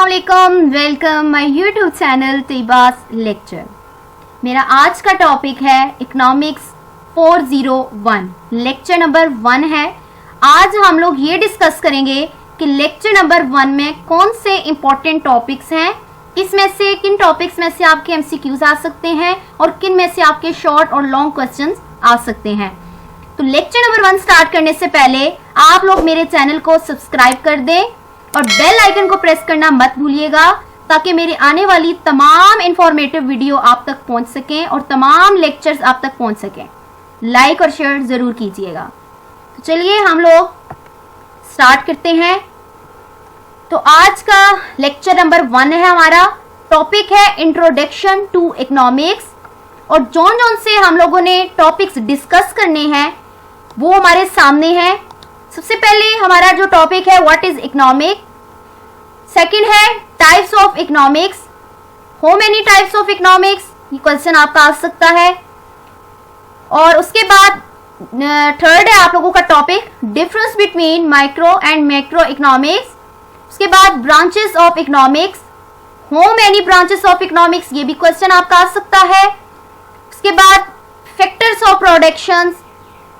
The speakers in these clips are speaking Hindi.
अस्सलामुअलैकुम, वेलकम माय यूट्यूब चैनल तैयबास लेक्चर। मेरा आज का टॉपिक है इकोनॉमिक्स 401, लेक्चर नंबर 1 है। आज हम लोग ये डिस्कस करेंगे कि लेक्चर नंबर 1 में कौन से इंपॉर्टेंट टॉपिक्स हैं, इसमें से किन टॉपिक्स में से आपके एमसीक्यूज आ सकते हैं और किन में से आपके शॉर्ट और लॉन्ग क्वेश्चंस आ सकते हैं। तो लेक्चर नंबर 1 स्टार्ट करने से पहले आप लोग मेरे चैनल को सब्सक्राइब कर दें और बेल आइकन को प्रेस करना मत भूलिएगा, ताकि मेरी आने वाली तमाम इंफॉर्मेटिव वीडियो आप तक पहुंच सकें और तमाम लेक्चर्स आप तक पहुंच सकें। लाइक और शेयर जरूर कीजिएगा। तो चलिए हम लोग स्टार्ट करते हैं। तो आज का लेक्चर नंबर 1 है, हमारा टॉपिक है इंट्रोडक्शन टू इकोनॉमिक्स। और जौन जौन से हम लोगों ने टॉपिक्स डिस्कस करने हैं वो हमारे सामने है। सबसे पहले हमारा जो टॉपिक है व्हाट इज इकोनॉमिक, सेकंड है types of economics, how many types of economics, ये क्वेश्चन आपका आ सकता है। और उसके बाद थर्ड है आप लोगों का topic difference between micro and macro economics. उसके बाद branches of economics, how many branches of economics, ये भी क्वेश्चन आपका आ सकता है। उसके बाद फैक्टर्स ऑफ प्रोडक्शंस,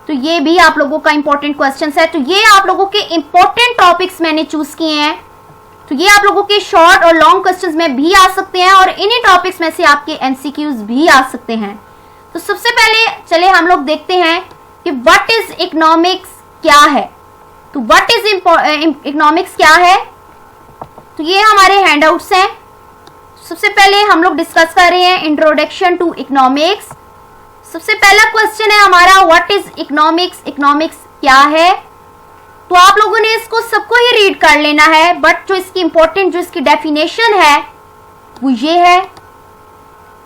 तो ये भी आप लोगों का इंपॉर्टेंट क्वेश्चन है। तो ये आप लोगों के इंपॉर्टेंट टॉपिक्स मैंने चूज किए हैं। तो ये आप लोगों के शॉर्ट और लॉन्ग क्वेश्चंस में भी आ सकते हैं और इन्हीं टॉपिक्स में से आपके एमसीक्यूज भी आ सकते हैं। तो सबसे पहले चले हम लोग देखते हैं कि व्हाट इज इकोनॉमिक्स क्या है। तो व्हाट इज इकोनॉमिक्स क्या है, तो ये हमारे हैंडआउट्स हैं। सबसे पहले हम लोग डिस्कस कर रहे हैं इंट्रोडक्शन टू इकोनॉमिक्स। सबसे पहला क्वेश्चन है हमारा व्हाट इज इकोनॉमिक्स, इकोनॉमिक्स क्या है। तो आप लोगों ने इसको सबको ही रीड कर लेना है, बट जो इसकी इंपॉर्टेंट जो इसकी डेफिनेशन है वो ये है।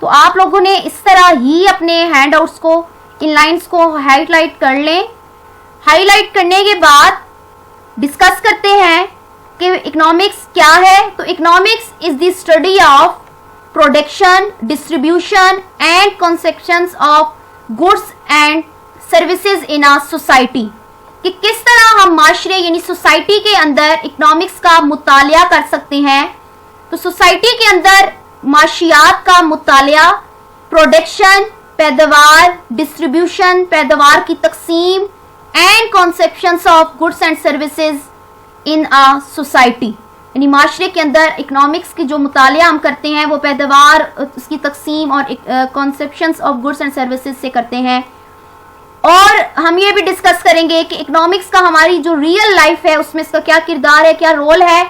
तो आप लोगों ने इस तरह ही अपने हैंडआउट्स को, इन लाइंस को हाईलाइट कर लें। हाईलाइट करने के बाद डिस्कस करते हैं कि इकोनॉमिक्स क्या है। तो economics is the study of production, distribution and consumptions of goods and services in a society, कि किस तरह हम माशरे यानी सोसाइटी के अंदर इकोनॉमिक्स का मुतालिया कर सकते हैं। तो सोसाइटी के अंदर माशियात का मुतालिया, प्रोडक्शन, पैदावार, डिस्ट्रीब्यूशन, पैदावार की तकसीम and consumptions of goods and services in a society, यानी माशरे के अंदर इकोनॉमिक्स की जो मुतालिया हम करते हैं वो पैदावार, उसकी तकसीम और conceptions of goods and services से करते हैं। और हम ये भी डिस्कस करेंगे कि इकोनॉमिक्स का हमारी जो रियल लाइफ है उसमें इसका क्या किरदार है, क्या रोल है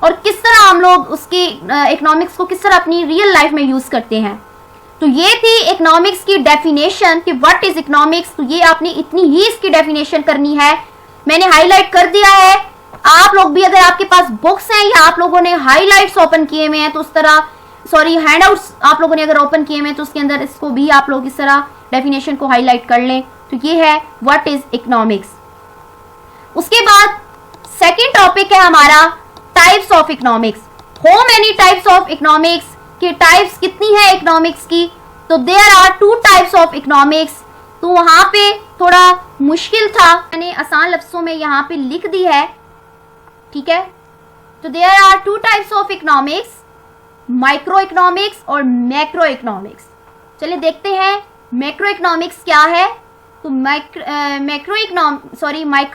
और किस तरह हम लोग उसकी इकोनॉमिक्स को किस तरह अपनी रियल लाइफ में यूज करते हैं। तो ये थी इकोनॉमिक्स की डेफिनेशन कि व्हाट इज इकोनॉमिक्स। तो ये आपने इतनी ही इसकी डेफिनेशन करनी है, मैंने हाईलाइट कर दिया है। आप लोग भी अगर आपके पास बुक्स हैं या आप लोगों ने हाईलाइट्स ओपन किए हुए हैं तो उस तरह, सॉरी हैंडआउट्स आप लोगों ने अगर ओपन किए हुए हैं तो उसके अंदर इसको भी आप लोग इस तरह डेफिनेशन को हाईलाइट कर लें। तो ये है व्हाट इज इकोनॉमिक्स। उसके बाद सेकंड टॉपिक है हमारा types of economics. How many types of economics, की टाइप्स कितनी है इकोनॉमिक्स की। तो there are 2 types of economics. तो वहां पे थोड़ा मुश्किल था, मैंने आसान लफ्जों में यहाँ पे लिख दी है, ठीक है। तो there are 2 types of economics, micro economics और मैक्रो इकोनॉमिक्स। चलिए देखते हैं मैक्रो इकोनॉमिक्स क्या है। तो micro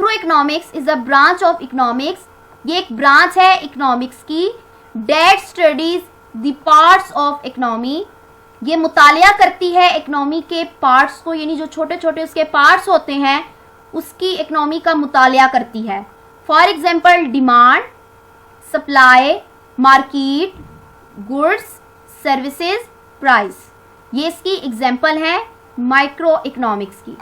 economics is a branch of economics, ये एक ब्रांच है इकोनॉमिक्स की, that studies the parts of economy, ये मुतालिया करती है इकोनॉमी के पार्ट्स को, यानी जो छोटे छोटे उसके पार्ट्स होते हैं उसकी इकोनॉमी का मुतालिया करती है। For example demand, supply, market, goods, services, price, ये इसकी एग्जाम्पल है माइक्रो इकोनॉमिक्स की।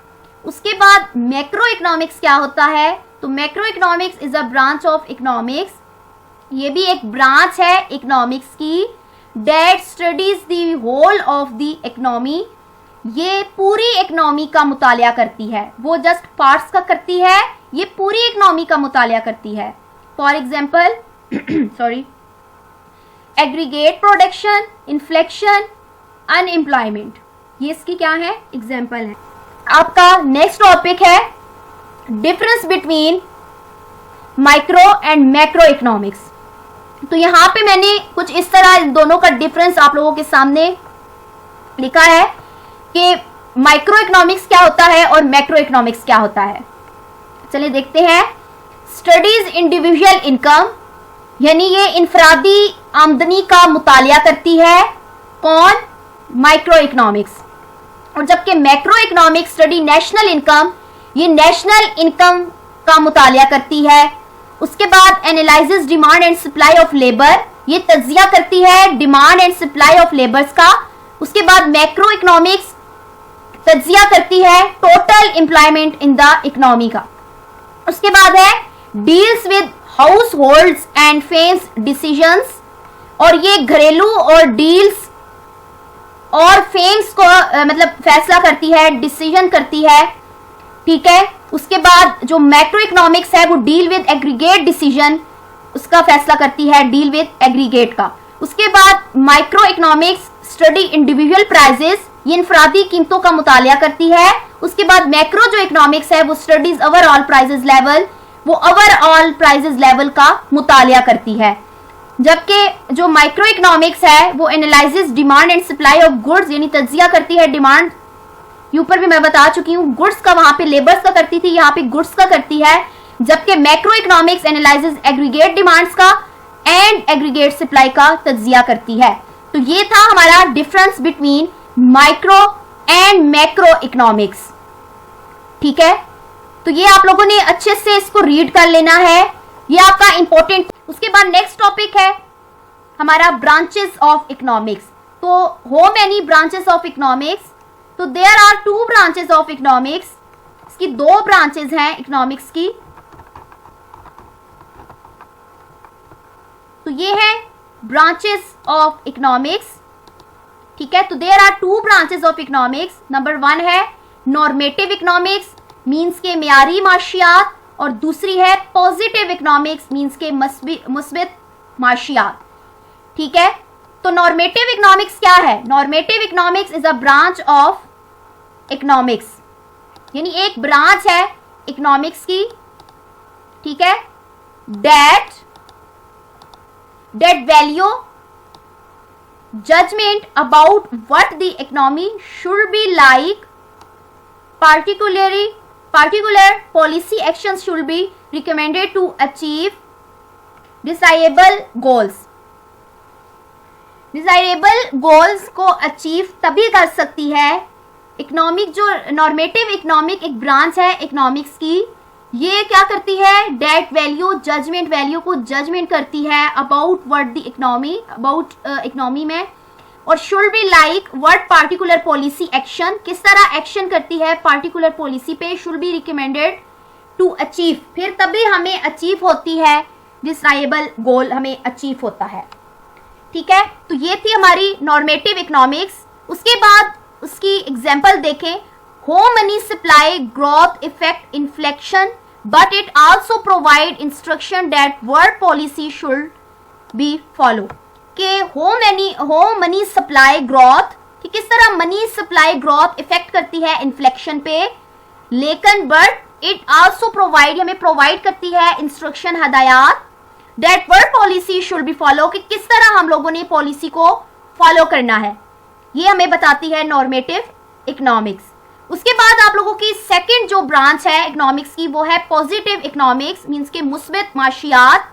उसके बाद मैक्रो इकोनॉमिक्स क्या होता है। तो macro economics is a branch of economics, ये भी एक ब्रांच है इकोनॉमिक्स की, that studies the whole of the economy, ये पूरी इकोनॉमी का मुतालिया करती है, वो जस्ट पार्ट्स का करती है, ये पूरी इकोनॉमी का मुतालिया करती है। For example sorry aggregate production, inflection, unemployment, ये इसकी क्या है, एग्जाम्पल है। आपका नेक्स्ट टॉपिक है difference between micro and macro economics. तो यहाँ पे मैंने कुछ इस तरह इन दोनों का डिफरेंस आप लोगों के सामने लिखा है कि माइक्रो इकोनॉमिक्स क्या होता है और मैक्रो इकोनॉमिक्स क्या होता है। चलिए देखते हैं। स्टडीज इंडिविजुअल इनकम, यानी ये इनफरादी आमदनी का मुतालिया करती है कौन? Micro economics. और जबकि macro economics study national income, ये नेशनल इनकम का मुतालिया करती है। उसके बाद analyses demand and supply of labour, ये तज्जिया करती है demand and supply of labours का। उसके बाद मैक्रो इकोनॉमिक्स तज्जिया करती है total employment in the economy का। उसके बाद है deals with house holds and famous decisions, और ये घरेलू और डील्स और फेम्स को मतलब फैसला करती है, डिसीजन करती है, ठीक है। उसके बाद जो मैक्रो इकोनॉमिक्स है वो डील विद एग्रीगेट डिसीजन, उसका फैसला करती है डील विद एग्रीगेट का। उसके बाद micro economics study individual prices, ये इनफरादी कीमतों का मुतालिया करती है। उसके बाद मैक्रो जो इकोनॉमिक्स है वो स्टडीज ओवरऑल प्राइजेस लेवल, वो ओवरऑल प्राइजेस लेवल का मुतालिया करती है। जबकि जो माइक्रो इकोनॉमिक्स है वो analyses demand and supply of goods, यानी तज्जिया करती है डिमांड, ये ऊपर भी मैं बता चुकी हूँ, गुड्स का वहां पे लेबर्स का करती थी, यहाँ पे गुड्स का करती है। जबकि macro economics analyses aggregate demands का एंड एग्रीगेट सप्लाई का तज्जिया करती है। तो ये था हमारा difference between micro and macro economics, ठीक है। तो ये आप लोगों ने अच्छे से इसको रीड कर लेना है, ये आपका इंपॉर्टेंट। उसके बाद नेक्स्ट टॉपिक है हमारा ब्रांचेस ऑफ इकोनॉमिक्स। तो how many branches of economics, तो there are 2 branches of economics, इसकी 2 ब्रांचेस हैं इकोनॉमिक्स की। तो ये है ब्रांचेस ऑफ इकोनॉमिक्स, ठीक है। तो there are 2 branches of economics. Number 1 है नॉर्मेटिव इकोनॉमिक्स, मीन्स के मियारी माशियात, और दूसरी है पॉजिटिव इकोनॉमिक्स, मीन्स के मुस्बित माशियात, ठीक है। तो नॉर्मेटिव इकोनॉमिक्स क्या है? Normative economics is a branch of economics, यानी एक ब्रांच है इकोनॉमिक्स की, ठीक है, that value judgment about what the economy should be like, particular policy actions should be recommended to achieve desirable goals. Desirable goals को अचीव तभी कर सकती है इकोनॉमिक, जो नॉर्मेटिव इकोनॉमिक एक ब्रांच है इकोनॉमिक्स की, ये क्या करती है? डेट वैल्यू, जजमेंट वैल्यू को जजमेंट करती है about what the economy, about economy में, और should be like what particular policy action, किस तरह एक्शन करती है पार्टिकुलर पॉलिसी पे, should be recommended to achieve, फिर तभी हमें अचीव होती है डिजायरेबल गोल, हमें अचीव होता है, ठीक है। तो ये थी हमारी नॉर्मेटिव इकोनॉमिक्स। उसके बाद उसकी एग्जाम्पल देखें, home money supply growth effect inflection, but it also provide instruction that word policy should be follow. के होम मनी सप्लाई ग्रोथ, कि किस तरह मनी सप्लाई ग्रोथ इफेक्ट करती है इन्फ्लेक्शन पे, लेकिन बट इट आल्सो प्रोवाइड, हमें प्रोवाइड करती है इंस्ट्रक्शन, हदायत, that word policy should be follow, कि किस तरह हम लोगों ने पॉलिसी को फॉलो करना है, ये हमें बताती है नॉर्मेटिव इकोनॉमिक्स। उसके बाद आप लोगों की सेकंड जो ब्रांच है इकोनॉमिक्स की वो है पॉजिटिव इकोनॉमिक्स, मींस के मुस्बित माशियात।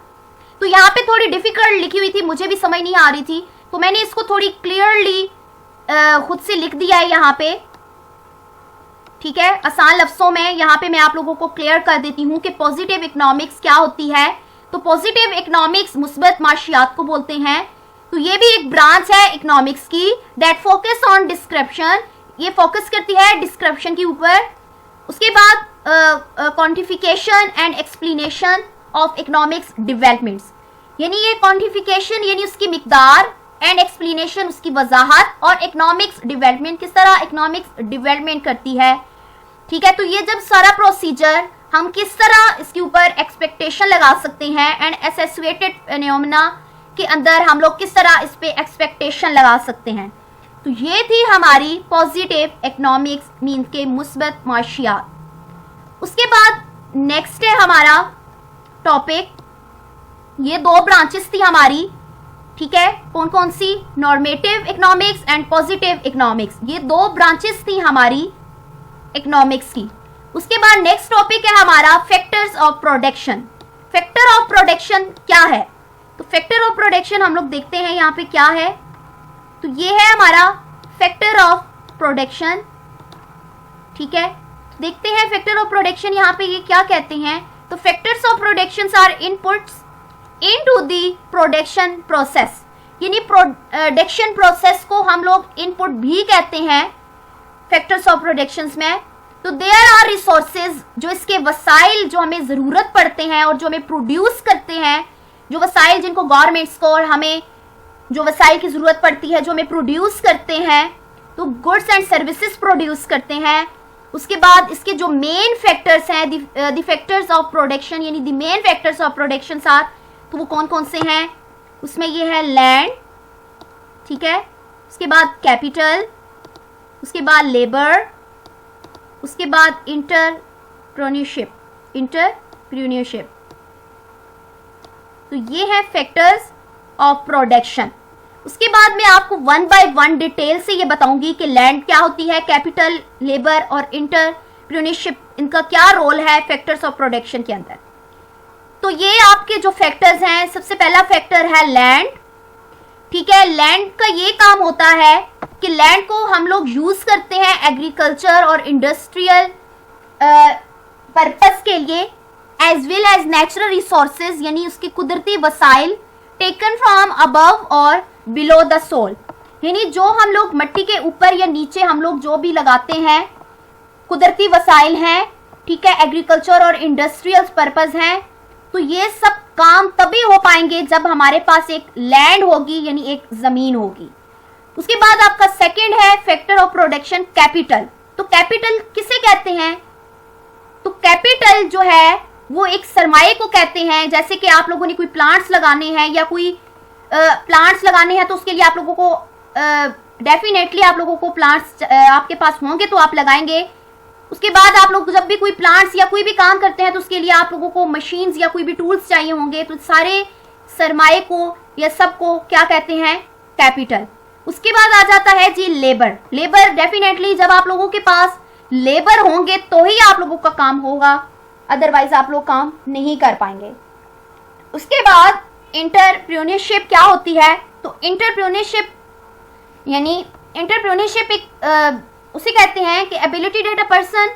तो यहाँ पे थोड़ी डिफिकल्ट लिखी हुई थी, मुझे भी समझ नहीं आ रही थी, तो मैंने इसको थोड़ी क्लियरली खुद से लिख दिया है यहाँ पे, ठीक है, आसान लफ्जों में। यहाँ पे मैं आप लोगों को क्लियर कर देती हूँ कि पॉजिटिव इकोनॉमिक्स क्या होती है। तो पॉजिटिव इकोनॉमिक्स मुस्बित माशियात को बोलते हैं। तो ये भी एक ब्रांच है इकोनॉमिक्स की, दैट फोकस ऑन डिस्क्रिप्शन, ये फोकस करती है डिस्क्रिप्शन के ऊपर। उसके बाद quantification and explanation of economics developments, यानी ये क्वांटिफिकेशन यानी उसकी मिकदार, एंड एक्सप्लेनेशन उसकी वजाहत, और इकोनॉमिक्स डेवलपमेंट किस तरह इकोनॉमिक्स डेवलपमेंट करती है, ठीक है। तो ये जब सारा प्रोसीजर हम किस तरह इसके ऊपर एक्सपेक्टेशन लगा सकते हैं, एंड एसोसिएटेड फिनोमेना के अंदर हम लोग किस तरह इस पे एक्सपेक्टेशन लगा सकते हैं। तो ये थी हमारी पॉजिटिव इकोनॉमिक्स, मीन के मुस्बत माशियात। उसके बाद नेक्स्ट है हमारा टॉपिक, ये 2 ब्रांचेस थी हमारी, ठीक है, कौन कौन सी, normative economics and positive economics, ये दो ब्रांचेस थी हमारी इकोनॉमिक्स की। उसके बाद नेक्स्ट टॉपिक है हमारा factors of production. Factor of production क्या है? तो फैक्टर ऑफ प्रोडक्शन हम लोग देखते हैं यहाँ पे क्या है। तो ये है हमारा फैक्टर ऑफ प्रोडक्शन, ठीक है। देखते हैं फैक्टर ऑफ प्रोडक्शन यहाँ पे ये क्या कहते हैं। तो factors of production are inputs into the production process, यानी प्रोडक्शन प्रोसेस को हम लोग इनपुट भी कहते हैं फैक्टर्स ऑफ प्रोडक्शन में। तो देयर आर रिसोर्सेज, जो इसके वसाइल जो हमें जरूरत पड़ते हैं और जो हमें प्रोड्यूस करते हैं, जो वसाइल जिनको गवर्नमेंट्स को और हमें जो वसाइल की जरूरत पड़ती है, जो हमें प्रोड्यूस करते हैं, तो गुड्स एंड सर्विसेज प्रोड्यूस करते हैं। उसके बाद इसके जो मेन फैक्टर्स हैं, द फैक्टर्स ऑफ प्रोडक्शन, यानी the main factors of production are, तो वो कौन कौन से हैं? उसमें ये है लैंड, ठीक है, उसके बाद कैपिटल, उसके बाद लेबर, उसके बाद इंटरप्रेन्योरशिप। तो ये है फैक्टर्स ऑफ प्रोडक्शन। उसके बाद मैं आपको वन बाय वन डिटेल से ये बताऊंगी कि लैंड क्या होती है, कैपिटल, लेबर और इंटरप्रेन्योरशिप, इनका क्या रोल है फैक्टर्स ऑफ प्रोडक्शन के अंदर। तो ये आपके जो फैक्टर्स हैं, सबसे पहला फैक्टर है लैंड, ठीक है। लैंड का ये काम होता है कि लैंड को हम लोग यूज करते हैं एग्रीकल्चर और इंडस्ट्रियल पर्पस के लिए, as well as natural resources, यानी उसकी कुदरती वसाइल, टेकन फ्रॉम अबव और बिलो द सोल, यानी जो हम लोग मिट्टी के ऊपर या नीचे हम लोग जो भी लगाते हैं कुदरती वसाइल हैं, ठीक है, एग्रीकल्चर और इंडस्ट्रियल पर्पस हैं। तो ये सब काम तभी हो पाएंगे जब हमारे पास एक लैंड होगी, यानी एक जमीन होगी। उसके बाद आपका सेकंड है फैक्टर ऑफ प्रोडक्शन कैपिटल। तो कैपिटल किसे कहते हैं? तो कैपिटल जो है वो एक सरमाए को कहते हैं। जैसे कि आप लोगों ने कोई प्लांट्स लगाने हैं या कोई प्लांट्स लगाने हैं, तो उसके लिए आप लोगों को डेफिनेटली आप लोगों को प्लांट्स आपके पास होंगे तो आप लगाएंगे। उसके बाद आप लोग जब भी कोई प्लांट्स या कोई भी काम करते हैं तो उसके लिए आप लोगों को मशीन्स या कोई भी टूल्स चाहिए होंगे। तो सारे सरमाए को या सब को क्या कहते हैं? कैपिटल। उसके बाद आ जाता है जी लेबर। लेबर डेफिनेटली जब आप लोगों के पास लेबर होंगे तो ही आप लोगों का काम होगा, अदरवाइज आप लोग काम नहीं कर पाएंगे। उसके बाद इंटरप्रेन्योरशिप क्या होती है? तो इंटरप्रेन्योरशिप यानी इंटरप्रेन्योरशिप एक उसे कहते हैं कि एबिलिटी डेट अ पर्सन,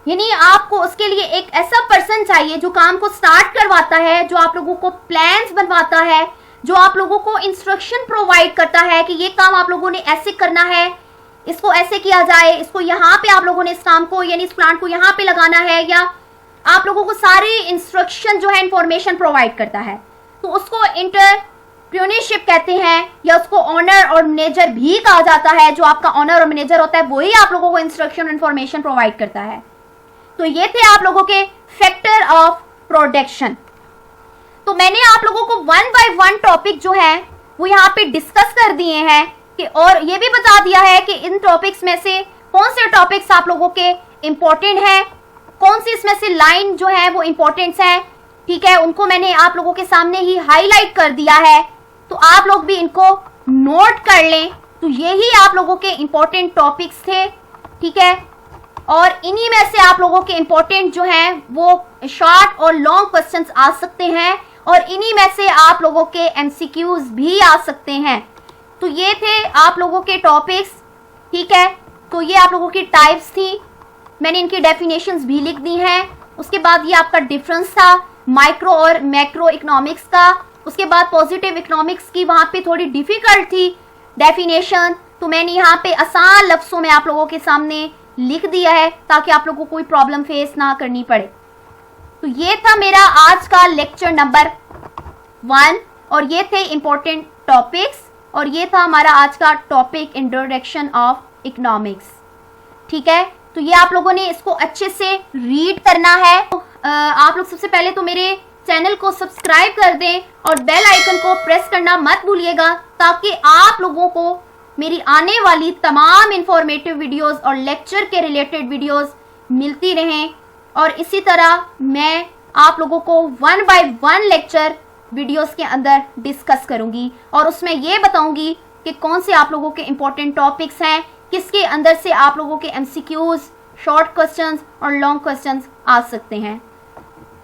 यानी आपको उसके लिए एक ऐसा पर्सन चाहिए जो काम को स्टार्ट करवाता है, जो आप लोगों को प्लान्स बनवाता है, जो आप लोगों को इंस्ट्रक्शन प्रोवाइड करता है कि ये काम आप लोगों ने ऐसे करना है, इसको ऐसे किया जाए, इसको यहाँ पे आप लोगों ने इस काम को यानी इस प्लांट को यहाँ पे लगाना है, या आप लोगों को सारे इंस्ट्रक्शन जो है इंफॉर्मेशन प्रोवाइड करता है। तो उसको इंटरप्रेन्योरशिप कहते हैं, या उसको ऑनर और मैनेजर भी कहा जाता है। जो आपका ऑनर और मैनेजर होता है वही आप लोगों को इंस्ट्रक्शन और इंफॉर्मेशन प्रोवाइड करता है। तो ये थे आप लोगों के फैक्टर ऑफ प्रोडक्शन। तो मैंने आप लोगों को वन बाय वन टॉपिक जो है वो यहाँ पे डिस्कस कर दिए हैं कि, और ये भी बता दिया है कि इन टॉपिक्स में से कौन से टॉपिक्स आप लोगों के इंपॉर्टेंट हैं, कौन सी इसमें से लाइन जो है वो इंपॉर्टेंट है, ठीक है, उनको मैंने आप लोगों के सामने ही हाईलाइट कर दिया है। तो आप लोग भी इनको नोट कर लें। तो यही आप लोगों के इंपॉर्टेंट टॉपिक्स थे, ठीक है, और इन्हीं में से आप लोगों के इंपॉर्टेंट जो हैं वो शॉर्ट और लॉन्ग क्वेश्चंस आ सकते हैं, और इन्हीं में से आप लोगों के एमसीक्यूज भी आ सकते हैं। तो ये थे आप लोगों के टॉपिक्स, ठीक है। तो ये आप लोगों की टाइप्स थी, मैंने इनकी डेफिनेशंस भी लिख दी हैं। उसके बाद ये आपका डिफरेंस था माइक्रो और मैक्रो इकोनॉमिक्स का। उसके बाद पॉजिटिव इकोनॉमिक्स की वहाँ पे थोड़ी डिफिकल्ट थी डेफिनेशन, तो मैंने यहाँ पे आसान लफ्ज़ों में आप लोगों के सामने लिख दिया है ताकि आप लोगों को कोई प्रॉब्लम फेस ना करनी पड़े। तो ये था मेरा आज का लेक्चर नंबर 1, और ये थे इम्पोर्टेंट टॉपिक्स, और ये था हमारा आज का टॉपिक इंट्रोडक्शन ऑफ इकोनॉमिक्स, ठीक है। तो ये आप लोगों ने इसको अच्छे से रीड करना है। आप लोग सबसे पहले तो मेरे चैनल को सब्सक्राइब कर दें और बेल आइकन को प्रेस करना मत भूलिएगा, ताकि आप लोगों को मेरी आने वाली तमाम इंफॉर्मेटिव वीडियोस और लेक्चर के रिलेटेड वीडियोस मिलती रहें। और इसी तरह मैं आप लोगों को one by one lecture videos के अंदर डिस्कस करूंगी और उसमें ये बताऊंगी कि कौन से आप लोगों के इम्पोर्टेंट टॉपिक्स हैं, किसके अंदर से आप लोगों के एमसीक्यूज, शॉर्ट क्वेश्चंस और लॉन्ग क्वेश्चंस आ सकते हैं।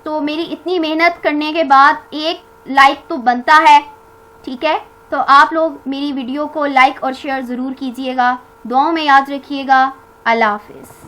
तो मेरी इतनी मेहनत करने के बाद एक लाइक तो बनता है, ठीक है? तो आप लोग मेरी वीडियो को लाइक और शेयर ज़रूर कीजिएगा। दुआओं में याद रखिएगा। अल्लाह हाफिज़।